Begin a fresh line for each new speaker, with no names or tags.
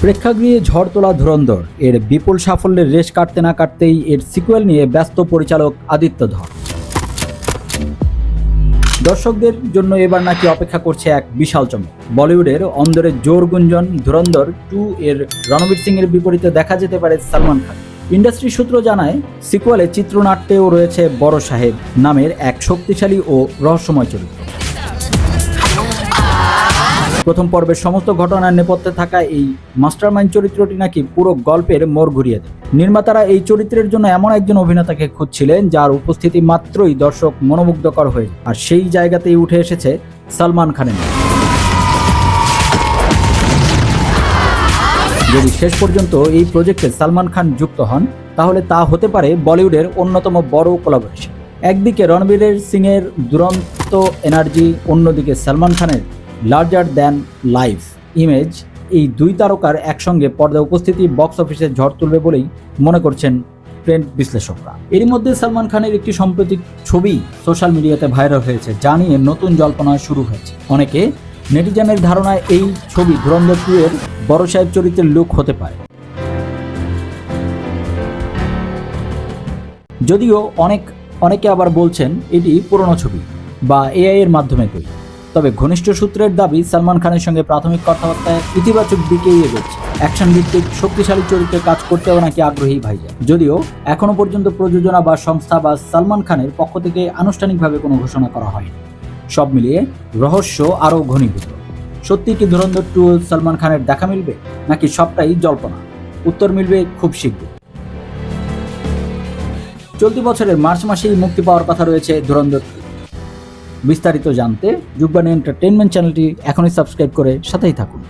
প্রেক্ষাগৃহে ঝড় তোলা ধুরন্ধর এর বিপুল সাফল্যের রেশ কাটতে না কাটতেই এর সিকুয়েল নিয়ে ব্যস্ত পরিচালক আদিত্য ধর। দর্শকদের জন্য এবার নাকি অপেক্ষা করছে এক বিশাল চমক। বলিউডের অন্দরের জোর গুঞ্জন ধুরন্ধর 2 এর রণবীর সিং এর বিপরীতে দেখা যেতে পারে সালমান খান। ইন্ডাস্ট্রি সূত্র জানায়, সিকুয়েলে চিত্রনাট্যেও রয়েছে বড় সাহেব নামের এক শক্তিশালী ও রহস্যময় চরিত্র। প্রথম পর্বের সমস্ত ঘটনার নেপথ্যে থাকা এই মাস্টারমাইন্ড চরিত্রটি নাকি পুরো গল্পের মোড় ঘুরিয়ে দেয়। নির্মাতারা এই চরিত্রের জন্য এমন একজন অভিনেতাকে খুঁজছিলেন যার উপস্থিতি মাত্রই দর্শক মনোমুগ্ধকর হয়ে যায়, আর সেই জায়গাতেই উঠে এসেছে সালমান খানের নাম। যদি শেষ পর্যন্ত এই প্রজেক্টে সালমান খান যুক্ত হন, তাহলে তা হতে পারে বলিউডের অন্যতম বড় কোলাবোরেশন। একদিকে রণবীর সিং এর দুরন্ত এনার্জি, অন্যদিকে সালমান খানের লার্জার দ্যান লাইফ ইমেজ, এই দুই তারকার একসঙ্গে পর্দায় উপস্থিতি বক্স অফিসে ঝড় তুলবে বলেই মনে করছেন ট্রেন্ড বিশ্লেষকরা। এরই মধ্যে সালমান খানের একটি সাম্প্রতিক ছবি সোশ্যাল মিডিয়াতে ভাইরাল হয়েছে, যা নিয়ে নতুন জল্পনা শুরু হয়েছে। অনেকে নেটিজেনের ধারণায় এই ছবি ধুরন্ধর 2 এর বড় সাহেব চরিত্রের লুক হতে পারে। যদিও অনেকে আবার বলছেন এটি পুরনো ছবি বা এআই এর মাধ্যমে তৈরি। তবে ঘনিষ্ঠ সূত্রের দাবি, সালমান খানের সঙ্গে প্রাথমিক কথাবার্তায় ইতিবাচক দিকেই এগোচ্ছে। অ্যাকশন ভিত্তিক শক্তিশালী চরিত্রে কাজ করতেও নাকি আগ্রহী ভাইজান। যদিও এখনো পর্যন্ত প্রযোজনা বা সংস্থা বা সালমান খানের পক্ষ থেকে আনুষ্ঠানিকভাবে কোনো ঘোষণা করা হয়নি। সব মিলিয়ে রহস্য আরও ঘনীভূত। সত্যি কি ধুরন্ধর 2 সালমান খানের দেখা মিলবে, নাকি সবটাই জল্পনা? উত্তর মিলবে খুব শীঘ্রই। চলতি বছরের মার্চ মাসেই মুক্তি পাওয়ার কথা রয়েছে ধুরন্ধর 2। বিস্তারিত জানতে যুগবাণী এন্টারটেইনমেন্ট চ্যানেলটি এখনই সাবস্ক্রাইব করে সাথেই থাকুন।